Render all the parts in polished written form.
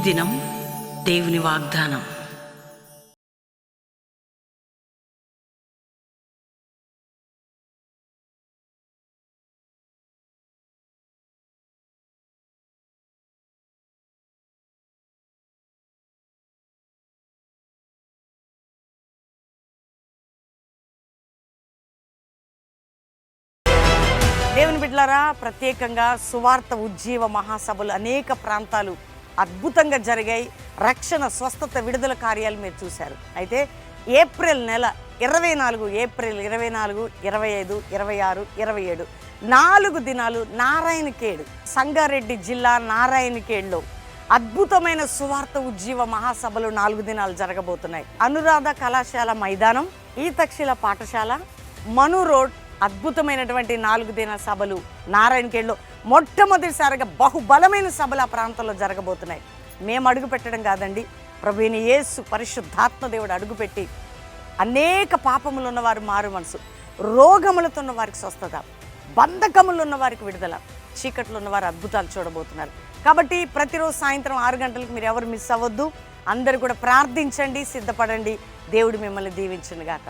దినం దేవుని వాగ్దానం. దేవుని బిడ్డలారా, ప్రత్యేకంగా సువార్త ఉజ్జీవ మహాసభలు అనేక ప్రాంతాలు అద్భుతంగా జరిగాయి. రక్షణ, స్వస్థత, విడుదల కార్యాలు మీరు చూశారు. అయితే ఏప్రిల్ నెల 24, ఏప్రిల్ 24, 25, 26, 27 4 దినాలు నారాయణఖేడ్, సంగారెడ్డి జిల్లా నారాయణఖేడ్లో అద్భుతమైన సువార్త ఉజ్జీవ మహాసభలు 4 దినాలు జరగబోతున్నాయి. అనురాధ కళాశాల మైదానం, ఈతక్షిల పాఠశాల, మను రోడ్, అద్భుతమైనటువంటి 4 దినాల సభలు నారాయణఖేడ్లో మొట్టమొదటిసారిగా బహుబలమైన సభలు ఆ ప్రాంతంలో జరగబోతున్నాయి. మేము అడుగు పెట్టడం కాదండి, ప్రభువైన యేసు పరిశుద్ధాత్మ దేవుడు అడుగుపెట్టి అనేక పాపములు ఉన్నవారు మారు మనసు, రోగములతో ఉన్న వారికి స్వస్థత, బంధకములు ఉన్న వారికి విడుదల, చీకట్లో ఉన్నవారు అద్భుతాలు చూడబోతున్నారు. కాబట్టి ప్రతిరోజు సాయంత్రం 6 గంటలకు మీరు ఎవరు మిస్ అవ్వద్దు. అందరూ కూడా ప్రార్థించండి, సిద్ధపడండి. దేవుడు మిమ్మల్ని దీవించును గాక.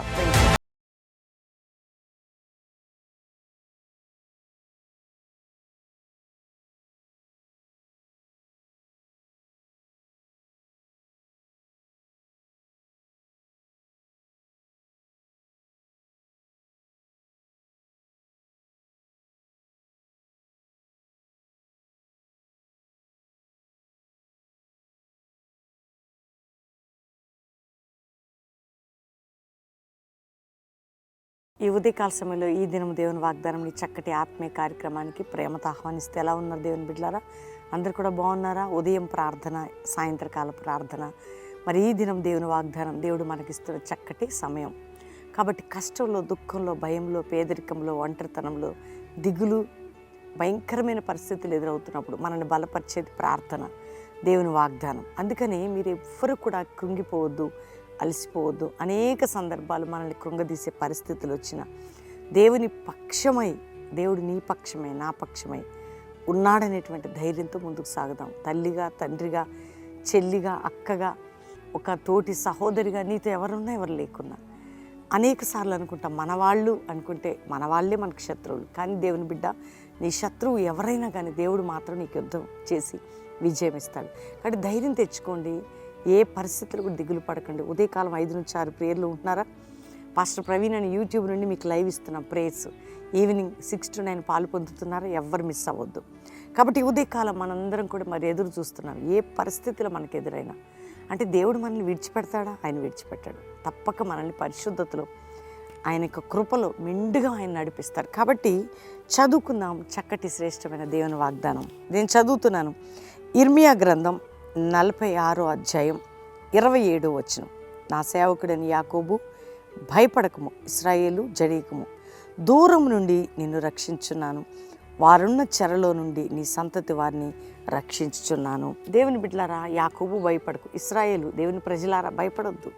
ఈ ఉదయకాల సమయంలో ఈ దినం దేవుని వాగ్దానం చక్కటి ఆత్మీయ కార్యక్రమానికి ప్రేమతో ఆహ్వానిస్తే ఎలా ఉన్నారు దేవుని బిడ్డలారా? అందరు కూడా బాగున్నారా? ఉదయం ప్రార్థన, సాయంత్రకాల ప్రార్థన, మరి ఈ దినం దేవుని వాగ్దానం దేవుడు మనకిస్తున్న చక్కటి సమయం. కాబట్టి కష్టంలో, దుఃఖంలో, భయంలో, పేదరికంలో, ఒంటరితనంలో, దిగులు, భయంకరమైన పరిస్థితులు ఎదురవుతున్నప్పుడు మనల్ని బలపరిచేది ప్రార్థన, దేవుని వాగ్దానం. అందుకని మీరు ఎవ్వరూ కూడా కృంగిపోవద్దు, అలసిపోవద్దు. అనేక సందర్భాలు మనల్ని కృంగదీసే పరిస్థితులు వచ్చిన దేవుని పక్షమై, దేవుడు నీ పక్షమై, నా పక్షమై ఉన్నాడనేటువంటి ధైర్యంతో ముందుకు సాగుదాం. తల్లిగా, తండ్రిగా, చెల్లిగా, అక్కగా, ఒక తోటి సహోదరిగా నీతో ఎవరున్నా ఎవరు లేకున్నా అనేక సార్లు అనుకుంటాం మనవాళ్ళు అనుకుంటే మనవాళ్ళే మనకు శత్రువులు. కానీ దేవుని బిడ్డ, నీ శత్రువు ఎవరైనా కానీ దేవుడు మాత్రం నీకు యుద్ధం చేసి విజయం ఇస్తాడు. కాబట్టి ధైర్యం తెచ్చుకోండి. ఏ పరిస్థితులకు దిగులు పడకండి. ఉదయకాలం 5 నుంచి 6 ప్రేయర్లు ఉంటున్నారా? పాస్టర్ ప్రవీణ్ అని యూట్యూబ్ నుండి మీకు లైవ్ ఇస్తున్నాం ప్రేయర్స్. ఈవినింగ్ 6 to 9 పాలు పొందుతున్నారా? ఎవ్వరు మిస్ అవ్వద్దు. కాబట్టి ఉదయకాలం మనందరం కూడా మరి ఎదురు చూస్తున్నాం. ఏ పరిస్థితులు మనకు ఎదురైనా, అంటే దేవుడు మనల్ని విడిచిపెడతాడా? ఆయన విడిచిపెట్టాడు. తప్పక మనల్ని పరిశుద్ధతలో, ఆయన యొక్క కృపలో మెండుగా ఆయన నడిపిస్తారు. కాబట్టి చదువుకుందాం చక్కటి శ్రేష్టమైన దేవుని వాగ్దానం. నేను చదువుతున్నాను ఇర్మియా గ్రంథం 46వ అధ్యాయం 27వ వచనం. నా సేవకుడని యాకోబు, భయపడకము, ఇశ్రాయేలు జడీకము, దూరం నుండి నిన్ను రక్షించున్నాను, వారున్న చెరలో నుండి నీ సంతతి వారిని రక్షించుచున్నాను. దేవుని బిడ్డలారా, యాకోబు భయపడకు, ఇశ్రాయేలు దేవుని ప్రజలారా భయపడొద్దు.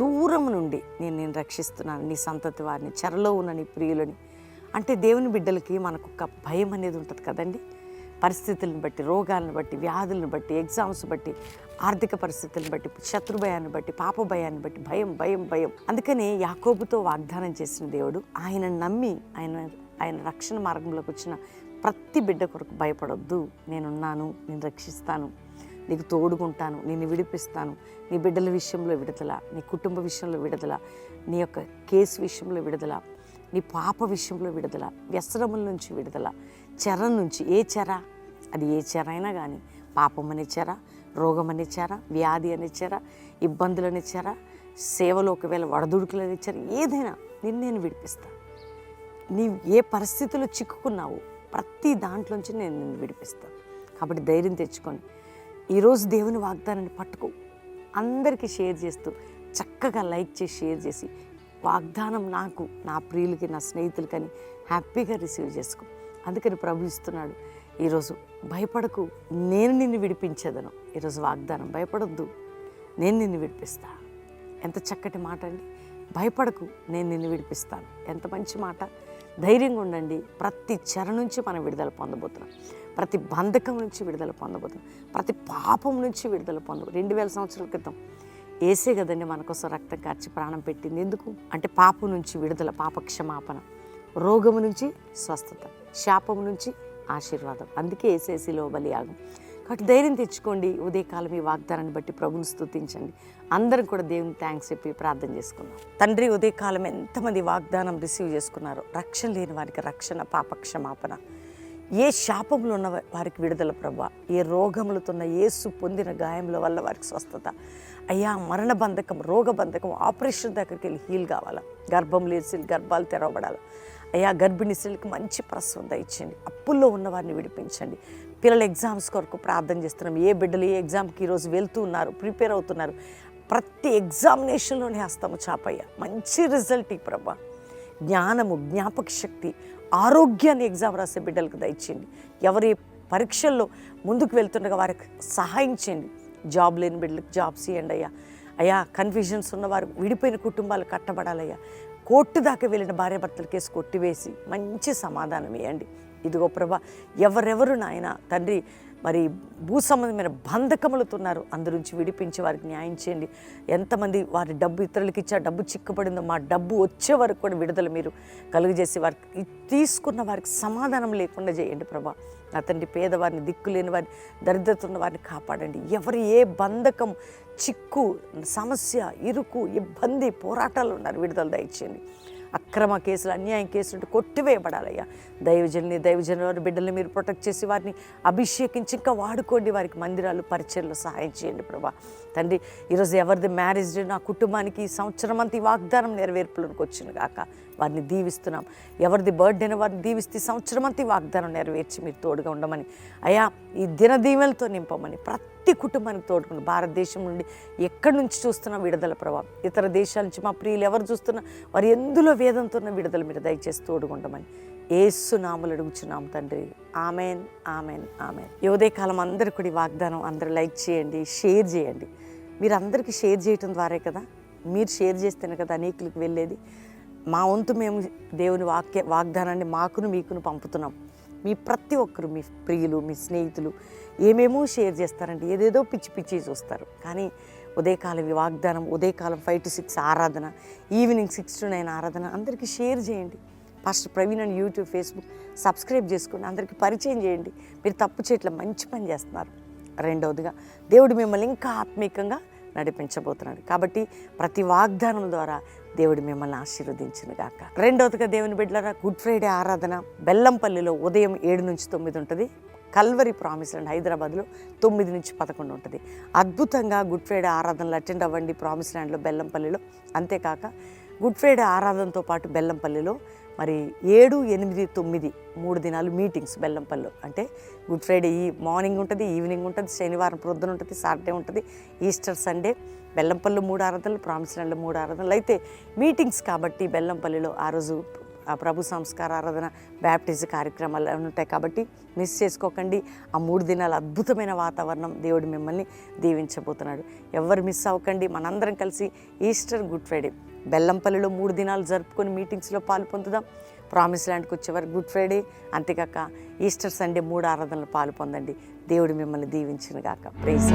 దూరం నుండి నేను రక్షిస్తున్నాను నీ సంతతి వారిని, చెరలో ఉన్న నీ ప్రియులని. అంటే దేవుని బిడ్డలకి మనకు ఒక భయం అనేది ఉంటుంది కదండి. పరిస్థితులను బట్టి, రోగాలను బట్టి, వ్యాధులను బట్టి, ఎగ్జామ్స్ బట్టి, ఆర్థిక పరిస్థితులను బట్టి, శత్రు భయాన్ని బట్టి, పాప భయాన్ని బట్టి భయం భయం భయం. అందుకని యాకోబుతో వాగ్దానం చేసిన దేవుడు, ఆయన నమ్మి ఆయన రక్షణ మార్గంలోకి వచ్చిన ప్రతి బిడ్డ కొరకు భయపడొద్దు, నేనున్నాను, నేను రక్షిస్తాను, నీకు తోడుకుంటాను, నిన్ను విడిపిస్తాను, నీ బిడ్డల విషయంలో విడుదల, నీ కుటుంబ విషయంలో విడుదల, నీ యొక్క కేసు విషయంలో విడుదల, నీ పాప విషయంలో విడుదల, వ్యసనముల నుంచి విడుదల, చెర నుంచి. ఏ చెర? అది ఏ చెర అయినా కానీ, పాపం అనే చెర, రోగం అనే చెర, వ్యాధి అనే చెర, ఇబ్బందులు అనే చెర, సేవలో ఒకవేళ వడదుడుకులు అనే చెర, ఏదైనా నేను విడిపిస్తాను. నీవు ఏ పరిస్థితుల్లో చిక్కుకున్నావు, ప్రతి దాంట్లోంచి నేను నిన్ను విడిపిస్తాను. కాబట్టి ధైర్యం తెచ్చుకొని ఈరోజు దేవుని వాగ్దానాన్ని పట్టుకో. అందరికీ షేర్ చేస్తూ, చక్కగా లైక్ చేసి షేర్ చేసి, వాగ్దానం నాకు, నా ప్రియులకి, నా స్నేహితులకని హ్యాపీగా రిసీవ్ చేసుకో. అందుకని ప్రభు ఇస్తున్నాడు ఈరోజు, భయపడకు, నేను నిన్ను విడిపించేదను. ఈరోజు వాగ్దానం, భయపడొద్దు, నేను నిన్ను విడిపిస్తా. ఎంత చక్కటి మాట అండి. భయపడకు, నేను నిన్ను విడిపిస్తాను. ఎంత మంచి మాట. ధైర్యంగా ఉండండి. ప్రతి చెర నుంచి మనం విడుదల పొందబోతున్నాం. ప్రతి బంధకం నుంచి విడుదల పొందబోతున్నాం, ప్రతి పాపం నుంచి విడుదల 2000 సంవత్సరాల క్రితం ఏసే కదండి మన కోసం రక్తం కార్చి ప్రాణం పెట్టింది. ఎందుకు అంటే పాపం నుంచి విడుదల, పాప క్షమాపణ, రోగము నుంచి స్వస్థత, శాపము నుంచి ఆశీర్వాదం. అందుకే ఏసేసిలో బలియాగం. కాబట్టి ధైర్యం తెచ్చుకోండి. ఉదయకాలం ఈ వాగ్దానాన్ని బట్టి ప్రభుని స్తుతించండి. అందరం కూడా దేవుని థ్యాంక్స్ చెప్పి ప్రార్థన చేసుకుందాం. తండ్రి, ఉదయకాలం ఎంతమంది వాగ్దానం రిసీవ్ చేసుకున్నారో, రక్షణ లేని వారికి రక్షణ, పాప క్షమాపణ, ఏ శాపములు ఉన్న వారికి విడుదల ప్రభా, ఏ రోగములతో ఉన్న యేసు పొందిన గాయముల వల్ల వారికి స్వస్థత. అయ్యా, మరణ బంధకం, రోగ బంధకం, ఆపరేషన్ దగ్గరికి వెళ్ళి హీల్ కావాలా, గర్భం లేచి గర్భాలు తెరవబడాలి. అయ్యా, గర్భిణీ స్త్రీలకు మంచి ప్రసవం దయచేయండి. అప్పుల్లో ఉన్న వారిని విడిపించండి. పిల్లల ఎగ్జామ్స్ కొరకు ప్రార్థన చేస్తున్నాం. ఏ బిడ్డలు ఏ ఎగ్జామ్కి ఈరోజు వెళ్తూ ఉన్నారు, ప్రిపేర్ అవుతున్నారు, ప్రతి ఎగ్జామినేషన్లోనే హస్తము చాపయ్యా, మంచి రిజల్ట్ ఈ ప్రభా. జ్ఞానము, జ్ఞాపక శక్తి, ఆరోగ్యాన్ని ఎగ్జామ్ రాసే బిడ్డలకు దయచేయండి. ఎవరి పరీక్షల్లో ముందుకు వెళ్తుండగా వారికి సహాయం చేయండి. జాబ్ లేని బిడ్డలకు జాబ్స్ ఇవ్వండి అయ్యా. అయ్యా, కన్ఫ్యూజన్స్ ఉన్నవారు, విడిపోయిన కుటుంబాలు కట్టబడాలయ్యా. కోర్టు దాకా వెళ్ళిన భార్యాభర్తల కేసు కొట్టివేసి మంచి సమాధానం ఇవ్వండి. ఇదిగో ప్రభా, ఎవరెవరు నాయన తండ్రి మరి భూ సంబంధమైన బంధకములతో ఉన్నారు, అందురించి విడిపించి వారికి న్యాయం చేయండి. ఎంతమంది వారి డబ్బు ఇతరులకి ఇచ్చా, డబ్బు చిక్కుపడిందో, మా డబ్బు వచ్చే వరకు కూడా విడుదల మీరు కలుగజేసి వారికి తీసుకున్న వారికి సమాధానం లేకుండా చేయండి ప్రభా. నా తండ్రి, పేదవారిని, దిక్కులేని వారిని, దరిద్రత ఉన్న వారిని కాపాడండి. ఎవరు ఏ బంధకం, చిక్కు, సమస్య, ఇరుకు, ఇబ్బంది, పోరాటాలు ఉన్నారు, విడుదల దయచేయండి. అక్రమ కేసులు, అన్యాయం కేసులు కొట్టివేయబడాలయ్యా. దైవజనుల బిడ్డల్ని మీరు ప్రొటెక్ట్ చేసి వారిని అభిషేకించి ఇంకా వాడుకోండి. వారికి మందిరాలు, పరిచర్లు సహాయం చేయండి ప్రభా. తండ్రి, ఈరోజు ఎవరిది మ్యారేజ్ డే, నా కుటుంబానికి ఈ సంవత్సరం అంతా ఈ వాగ్దానం నెరవేర్పులోకి వచ్చింది కాక వారిని దీవిస్తున్నాం. ఎవరిది బర్త్డేని వారిని దీవిస్తే ఈ సంవత్సరం అంతా ఈ వాగ్దానం నెరవేర్చి మీరు తోడుగా ఉండమని అయ్యా, ఈ దినదీవెలతో నింపమని ప్రతి కుటుంబానికి తోడుకుని, భారతదేశం నుండి ఎక్కడి నుంచి చూస్తున్నా విడుదల ప్రభావం, ఇతర దేశాల నుంచి మా ప్రియులు ఎవరు చూస్తున్నా వారు ఎందులో వేదంతో ఉన్న విడుదల మీరు దయచేసి తోడుకుంటామని యేసు నామములో అడుగుచున్నాం తండ్రి. Amen, amen, amen. ఈ ఉదయకాలం అందరూ కూడా ఈ వాగ్దానం అందరూ లైక్ చేయండి, షేర్ చేయండి. మీరు అందరికీ షేర్ చేయటం ద్వారే కదా, మీరు షేర్ చేస్తేనే కదా అనేకులకు వెళ్ళేది. మా వంతు మేము దేవుని వాగ్దానాన్ని మాకును మీకును పంపుతున్నాం. మీ ప్రతి ఒక్కరు, మీ ప్రియులు, మీ స్నేహితులు ఏమేమో షేర్ చేస్తారంటే ఏదేదో పిచ్చి పిచ్చి చూస్తారు. కానీ ఉదయకాలం ఈ వాగ్దానం, ఉదయకాలం 5 to 6 ఆరాధన, ఈవినింగ్ 6 to 9 ఆరాధన అందరికీ షేర్ చేయండి. పాస్టర్ ప్రవీణ్ అని యూట్యూబ్, ఫేస్బుక్ సబ్స్క్రైబ్ చేసుకోండి. అందరికీ పరిచయం చేయండి. మీరు తప్పు చేయట్లా, మంచి పని చేస్తున్నారు. రెండవదిగా, దేవుడు మిమ్మల్ని ఇంకా ఆత్మీకంగా నడిపించబోతున్నాడు. కాబట్టి ప్రతి వాగ్దానం ద్వారా దేవుడు మిమ్మల్ని ఆశీర్వదించును గాక. రెండవదిగా, దేవుని బిడ్డలారా, గుడ్ ఫ్రైడే ఆరాధన బెల్లంపల్లిలో ఉదయం 7 నుంచి 9 ఉంటుంది. కల్వరి ప్రామిస్ ల్యాండ్ హైదరాబాద్లో 9 నుంచి 11 ఉంటుంది. అద్భుతంగా గుడ్ ఫ్రైడే ఆరాధనలు అటెండ్ అవ్వండి ప్రామిస్ ల్యాండ్లో, బెల్లంపల్లిలో. అంతేకాక గుడ్ ఫ్రైడే ఆరాధనతో పాటు బెల్లంపల్లిలో మరి 7, 8, 9 3 దినాలు మీటింగ్స్ బెల్లంపల్లిలో. అంటే గుడ్ ఫ్రైడే మార్నింగ్ ఉంటుంది, ఈవినింగ్ ఉంటుంది, శనివారం ప్రొద్దున ఉంటుంది, సాటర్డే ఉంటుంది, ఈస్టర్ సండే. బెల్లంపల్లిలో 3 ఆరాధనలు, ప్రామిస్ ల్యాండ్లో 3 ఆరాధనలు. అయితే మీటింగ్స్ కాబట్టి బెల్లంపల్లిలో ఆ రోజు ప్రభు సంస్కార ఆరాధన, బ్యాప్టిజం కార్యక్రమాలు ఉంటాయి. కాబట్టి మిస్ చేసుకోకండి. ఆ 3 దినాలు అద్భుతమైన వాతావరణం, దేవుడు మిమ్మల్ని దీవించబోతున్నాడు. ఎవరు మిస్ అవ్వకండి. మనందరం కలిసి ఈస్టర్, గుడ్ ఫ్రైడే బెల్లంపల్లిలో 3 దినాలు జరుపుకొని మీటింగ్స్లో పాలు పొందుదాం. ప్రామిస్ ల్యాండ్కి వచ్చేవారు గుడ్ ఫ్రైడే, అంతేకాక ఈస్టర్ సండే 3 ఆరాధనలు పాలు పొందండి. దేవుడు మిమ్మల్ని దీవించును గాక. ప్రైజ్.